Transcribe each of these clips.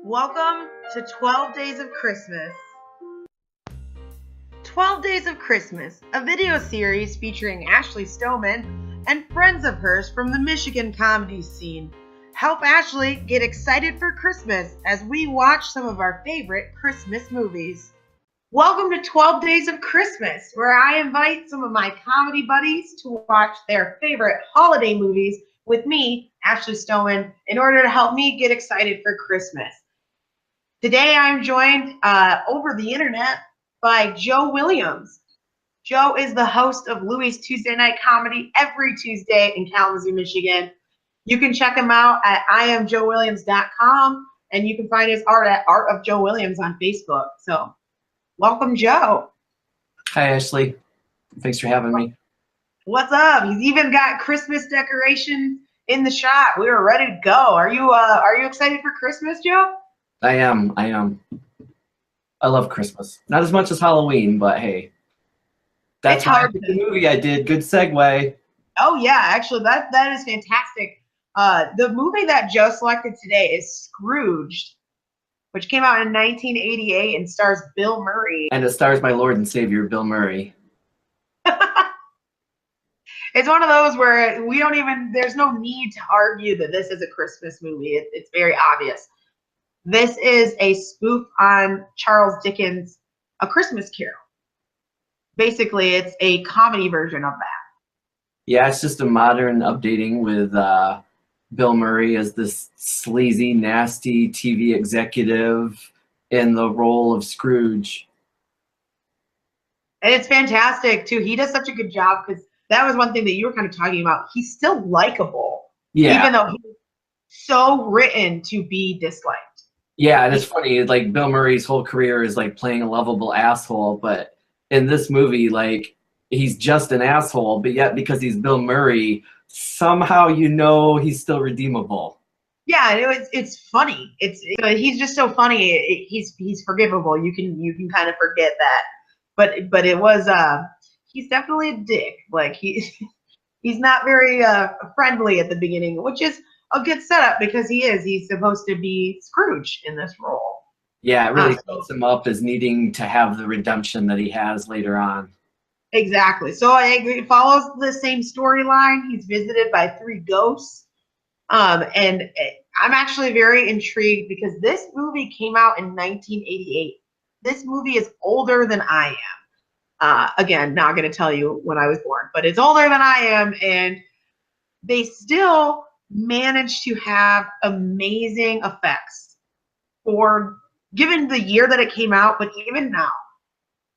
Welcome to 12 Days of Christmas. 12 Days of Christmas, a video series featuring Ashley Stoneman and friends of hers from the Michigan comedy scene. Help Ashley get excited for Christmas as we watch some of our favorite Christmas movies. Welcome to 12 Days of Christmas, where I invite some of my comedy buddies to watch their favorite holiday movies with me, Ashley Stoneman, in order to help me get excited for Christmas. Today I'm joined over the internet by Joe Williams. Joe is the host of Louie's Tuesday Night Comedy every Tuesday in Kalamazoo, Michigan. You can check him out at IamJoeWilliams.com, and you can find his art at Art of Joe Williams on Facebook. So, welcome, Joe. Hi, Ashley. Thanks for having me. What's up? He's even got Christmas decorations in the shot. We are ready to go. Are you excited for Christmas, Joe? I am. I love Christmas. Not as much as Halloween, but hey. That's hard. The movie I did. Good segue. Oh, yeah. Actually, that is fantastic. The movie that Joe selected today is Scrooged, which came out in 1988 and stars Bill Murray. And it stars my Lord and Savior, Bill Murray. It's one of those where there's no need to argue that this is a Christmas movie. It's very obvious. This is a spoof on Charles Dickens' A Christmas Carol. Basically, it's a comedy version of that. Yeah, it's just a modern updating with Bill Murray as this sleazy, nasty TV executive in the role of Scrooge. And it's fantastic, too. He does such a good job because that was one thing that you were kind of talking about. He's still likable, even though he's so written to be disliked. Yeah, and it's funny, like Bill Murray's whole career is like playing a lovable asshole, but in this movie, like he's just an asshole, but yet because he's Bill Murray, somehow he's still redeemable. Yeah, it's funny. He's just so funny. He's forgivable. You can kind of forget that. But it was he's definitely a dick. Like he's not very friendly at the beginning, which is a good setup because he's supposed to be Scrooge in this role. Yeah, it really sets him up as needing to have the redemption that he has later on. Exactly. So it follows the same storyline. He's visited by 3 ghosts. And I'm actually very intrigued because this movie came out in 1988. This movie is older than I am. Again, not going to tell you when I was born, but it's older than I am. And they still managed to have amazing effects given the year that it came out, but even now.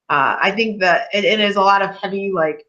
I think that it is a lot of heavy like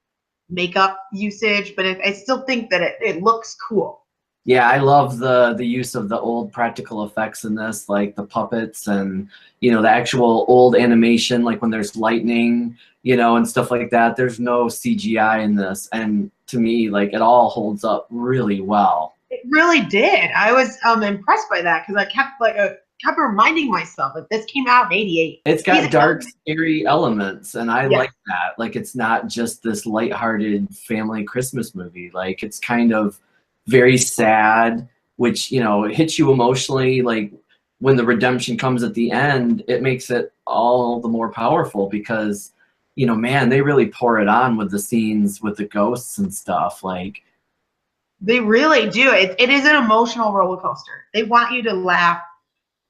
makeup usage, but I still think that it looks cool. Yeah, I love the use of the old practical effects in this, like the puppets and the actual old animation, like when there's lightning, and stuff like that. There's no CGI in this, and to me, like it all holds up really well. It really did. I was impressed by that because I kept reminding myself that this came out in '88. It's got dark, scary elements, and I like that. Like, it's not just this lighthearted family Christmas movie. Like, it's kind of very sad, which, it hits you emotionally. Like, when the redemption comes at the end, it makes it all the more powerful because, man, they really pour it on with the scenes with the ghosts and stuff. Like, they really do. It is an emotional roller coaster. They want you to laugh.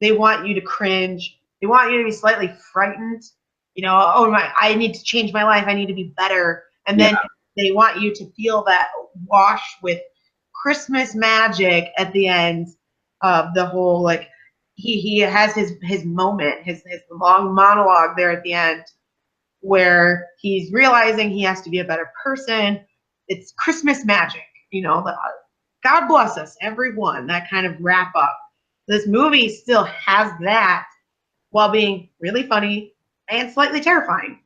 They want you to cringe. They want you to be slightly frightened. I need to change my life. I need to be better. And then they want you to feel that wash with Christmas magic at the end of the whole, like, he has his moment, his long monologue there at the end where he's realizing he has to be a better person. It's Christmas magic. God bless us, everyone, that kind of wrap up. This movie still has that while being really funny and slightly terrifying.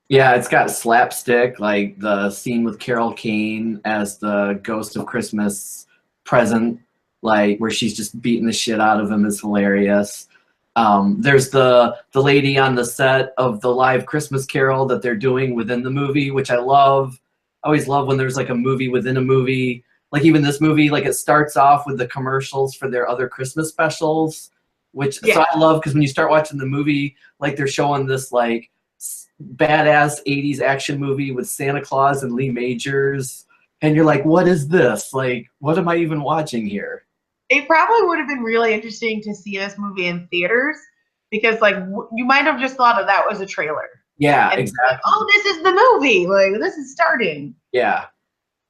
Yeah, it's got slapstick, like the scene with Carol Kane as the Ghost of Christmas Present, like where she's just beating the shit out of him is hilarious. There's the lady on the set of the live Christmas Carol that they're doing within the movie, which I love. I always love when there's like a movie within a movie. Like even this movie, like it starts off with the commercials for their other Christmas specials, which so I love because when you start watching the movie, like they're showing this like badass 80s action movie with Santa Claus and Lee Majors, and you're like, what is this? Like, what am I even watching here? It probably would have been really interesting to see this movie in theaters because like you might have just thought that was a trailer. Yeah, and exactly. Like, oh, this is the movie. Like this is starting. Yeah.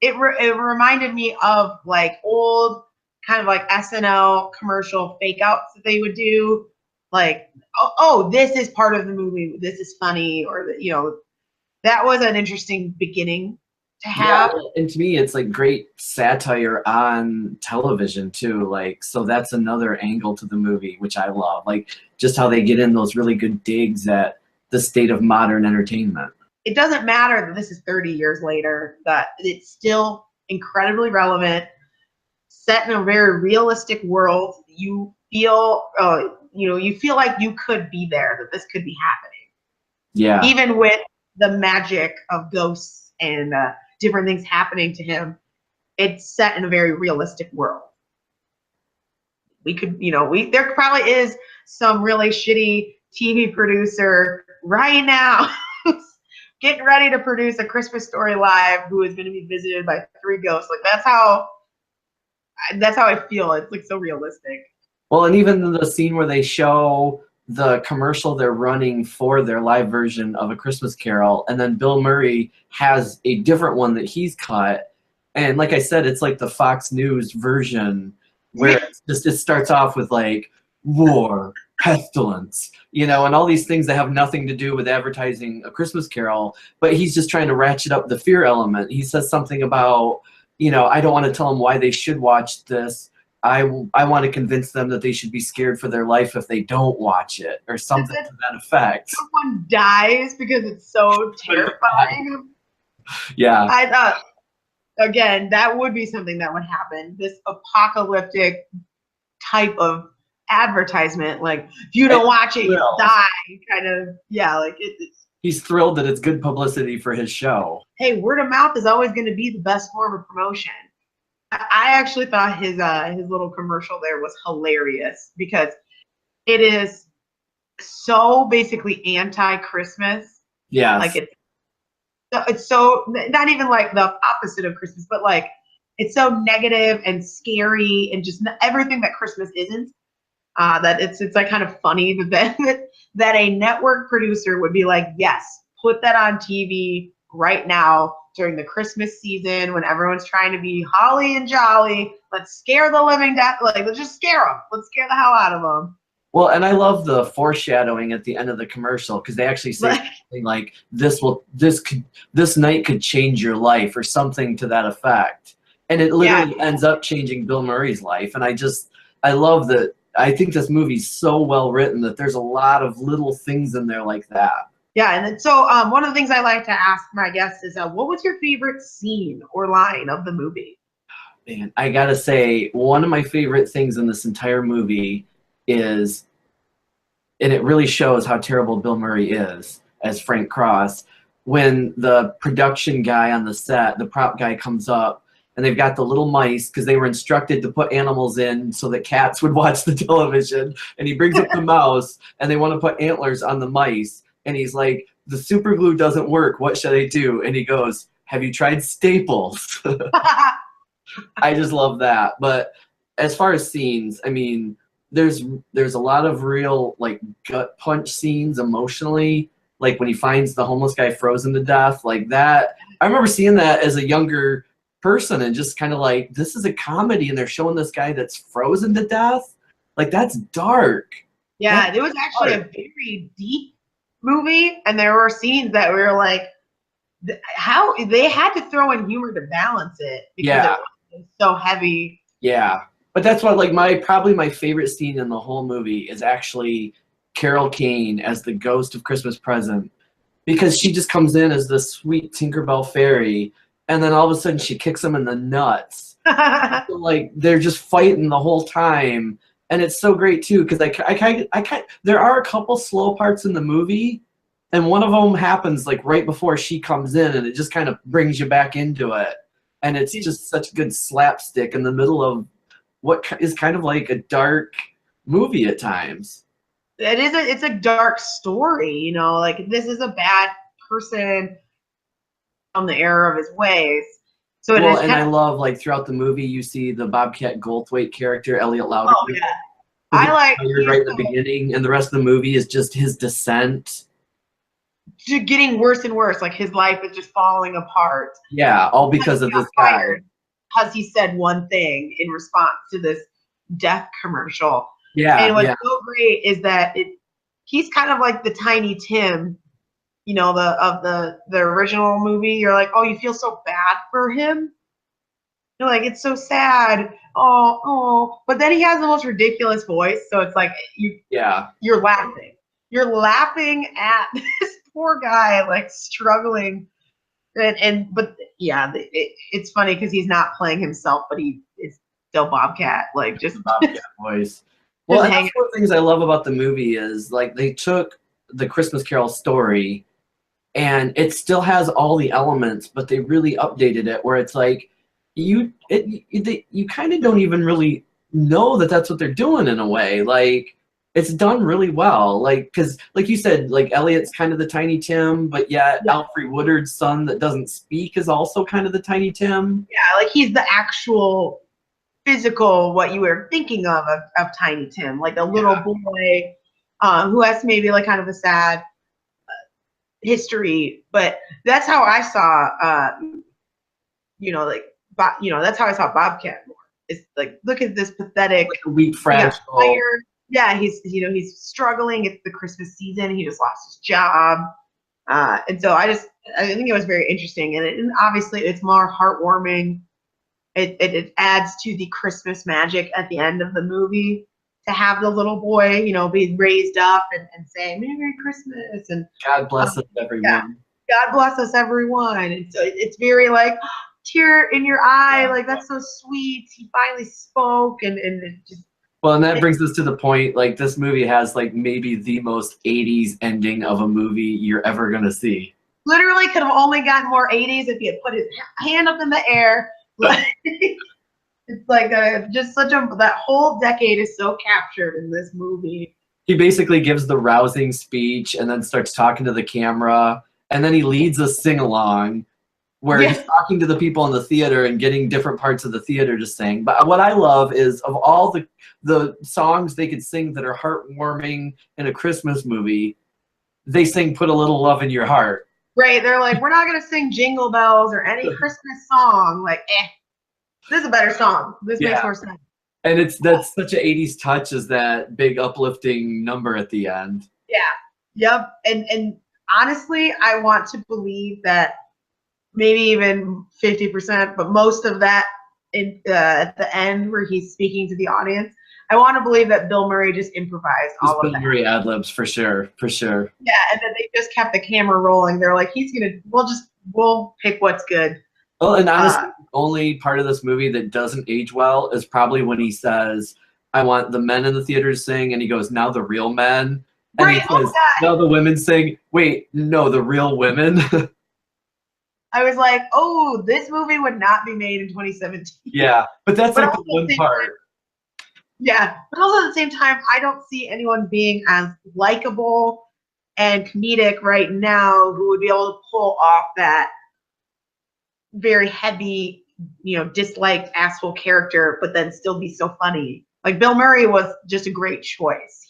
It reminded me of like old kind of like SNL commercial fake outs that they would do. Like, oh, this is part of the movie. This is funny, or you know, that was an interesting beginning to have. Yeah, and to me, it's like great satire on television too. Like, so that's another angle to the movie, which I love. Like, just how they get in those really good digs at the state of modern entertainment. It doesn't matter that this is 30 years later, that it's still incredibly relevant, set in a very realistic world. You feel, you feel like you could be there, that this could be happening. Yeah. Even with the magic of ghosts and different things happening to him, it's set in a very realistic world. We could, there probably is some really shitty TV producer right now getting ready to produce A Christmas Story Live who is going to be visited by 3 ghosts. Like that's how I feel. It's like so realistic. Well, and even the scene where they show the commercial they're running for their live version of A Christmas Carol, and then Bill Murray has a different one that he's cut. And like I said, it's like the Fox News version where it starts off with like war, pestilence, and all these things that have nothing to do with advertising A Christmas Carol, but he's just trying to ratchet up the fear element. He says something about, I don't want to tell them why they should watch this. I want to convince them that they should be scared for their life if they don't watch it, or something to that effect. Someone dies because it's so terrifying. Yeah. I thought, again, that would be something that would happen. This apocalyptic type of advertisement, like if you don't watch it, you'll die. Kind of, like it's. He's thrilled that it's good publicity for his show. Hey, word of mouth is always going to be the best form of promotion. I actually thought his little commercial there was hilarious because it is so basically anti-Christmas. Yeah. Like it's so not even like the opposite of Christmas, but like it's so negative and scary and just everything that Christmas isn't. That it's like kind of funny that a network producer would be like, yes, put that on TV right now during the Christmas season when everyone's trying to be holly and jolly. Let's scare the living death. Like, let's just scare them. Let's scare the hell out of them. Well, and I love the foreshadowing at the end of the commercial because they actually say something like, this night could change your life or something to that effect. And it literally ends up changing Bill Murray's life. And I love that. I think this movie's so well written that there's a lot of little things in there like that. Yeah, and so one of the things I like to ask my guests is, what was your favorite scene or line of the movie? Man, I gotta say, one of my favorite things in this entire movie is, and it really shows how terrible Bill Murray is as Frank Cross, when the production guy on the set, the prop guy comes up, and they've got the little mice because they were instructed to put animals in so that cats would watch the television. And he brings up the mouse, and they want to put antlers on the mice. And he's like, the super glue doesn't work. What should I do? And he goes, have you tried staples? I just love that. But as far as scenes, I mean, there's a lot of real like gut punch scenes emotionally. Like when he finds the homeless guy frozen to death, like that. I remember seeing that as a younger person and just kind of like, this is a comedy and they're showing this guy that's frozen to death. Like that's dark. Yeah, it was actually a very deep movie, and there were scenes that we were like, how they had to throw in humor to balance it because it was so heavy. Yeah, but that's what like probably my favorite scene in the whole movie is actually Carol Kane as the ghost of Christmas Present, because she just comes in as this sweet Tinkerbell fairy, and then all of a sudden she kicks him in the nuts. So, like they're just fighting the whole time. And it's so great too, because there are a couple slow parts in the movie, and one of them happens like right before she comes in, and it just kind of brings you back into it. and it's just such good slapstick in the middle of what is kind of like a dark movie at times. It's a dark story, you know, like this is a bad person on the error of his ways. So it Well, is and I love, like, throughout the movie, you see the Bobcat Goldthwait character, Elliot Louder. Oh yeah, who I gets like fired right in the beginning, and the rest of the movie is just his descent. Getting worse and worse. Like his life is just falling apart. Yeah, all because of this guy. Because he said one thing in response to this death commercial. Yeah, and what's so great is that he's kind of like the Tiny Tim, you know, the original movie. You're like, oh, you feel so bad for him. You're like, it's so sad. Oh. But then he has the most ridiculous voice, so it's like you're laughing. You're laughing at this poor guy like struggling. But yeah, it's funny because he's not playing himself, but he is still Bobcat, like just Bobcat voice. Well, and that's one of the things I love about the movie is like they took the Christmas Carol story, and it still has all the elements, but they really updated it where it's like you kind of don't even really know that that's what they're doing in a way. Like it's done really well, like because like you said, like Elliot's kind of the Tiny Tim, but yet Alfre Woodard's son that doesn't speak is also kind of the Tiny Tim. Yeah, like he's the actual physical what you were thinking of Tiny Tim, like a little boy who has maybe like kind of a sad history, but that's how I saw that's how I saw Bobcat more. It's like, look at this pathetic, like a weak, fragile. Yeah, he's struggling. It's the Christmas season. He just lost his job, and so I think it was very interesting, and obviously it's more heartwarming. It adds to the Christmas magic at the end of the movie to have the little boy, you know, be raised up and say Merry Christmas and God bless us everyone. Yeah, God bless us everyone, and so it's very like tear in your eye, like that's so sweet. He finally spoke, and it just. Well, and that brings us to the point, like, this movie has, like, maybe the most 80s ending of a movie you're ever going to see. Literally could have only gotten more 80s if he had put his hand up in the air. It's like that whole decade is so captured in this movie. He basically gives the rousing speech and then starts talking to the camera, and then he leads a sing-along where he's talking to the people in the theater and getting different parts of the theater to sing. But what I love is of all the songs they could sing that are heartwarming in a Christmas movie, they sing Put a Little Love in Your Heart. Right. They're like, we're not going to sing Jingle Bells or any Christmas song. Like, this is a better song. This makes more sense. And that's such an 80s touch, is that big uplifting number at the end. Yeah. Yep. And honestly, I want to believe that maybe even 50%, but most of that at the end where he's speaking to the audience, I want to believe that Bill Murray just improvised all of that. Bill Murray ad-libs for sure. Yeah, and then they just kept the camera rolling. They're like, we'll pick what's good. Well, and honestly, the only part of this movie that doesn't age well is probably when he says, I want the men in the theater to sing, and he goes, now the real men. And he says, now the women sing. Wait, no, the real women. I was like, oh, this movie would not be made in 2017. Yeah, but that's like the one part. Yeah, but also at the same time, I don't see anyone being as likable and comedic right now who would be able to pull off that very heavy, disliked asshole character, but then still be so funny. Like Bill Murray was just a great choice.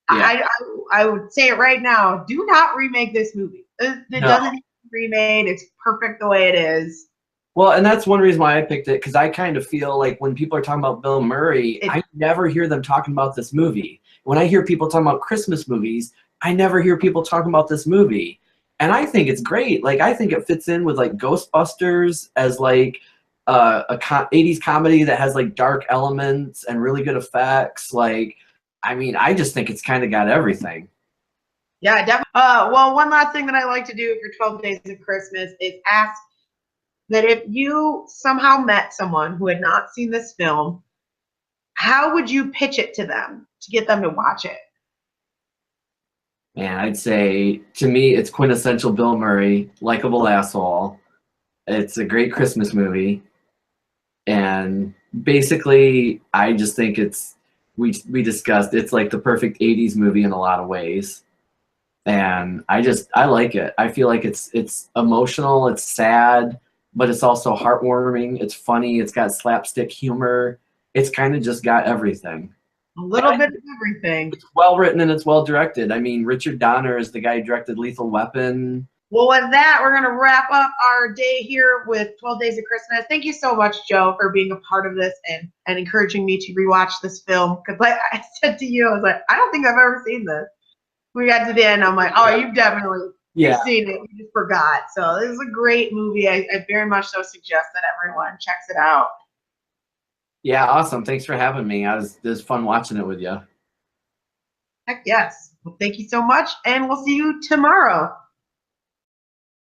I would say it right now. Do not remake this movie. It doesn't need to be remade. It's perfect the way it is. Well, and that's one reason why I picked it, because I kind of feel like when people are talking about Bill Murray, I never hear them talking about this movie. When I hear people talking about Christmas movies, I never hear people talking about this movie. And I think it's great. Like, I think it fits in with like Ghostbusters as like a 80s comedy that has like dark elements and really good effects. Like, I mean, I just think it's kind of got everything. Yeah, definitely. Well, one last thing that I like to do for 12 Days of Christmas is ask that if you somehow met someone who had not seen this film, how would you pitch it to them to get them to watch it? Man, I'd say, to me, it's quintessential Bill Murray, likable asshole. It's a great Christmas movie, and basically, I just think we discussed it's like the perfect '80s movie in a lot of ways, and I like it. I feel like it's emotional, it's sad, but it's also heartwarming. It's funny. It's got slapstick humor. It's kind of just got everything. A little bit of everything. It's well written and it's well directed. I mean, Richard Donner is the guy who directed Lethal Weapon. Well, with that, we're going to wrap up our day here with 12 Days of Christmas. Thank you so much, Joe, for being a part of this and encouraging me to rewatch this film. Because like I said to you, I was like, I don't think I've ever seen this. We got to the end. I'm like, oh, you've definitely you've seen it. You just forgot. So this is a great movie. I very much so suggest that everyone checks it out. Yeah, awesome. Thanks for having me. It was fun watching it with you. Heck yes. Well, thank you so much, and we'll see you tomorrow.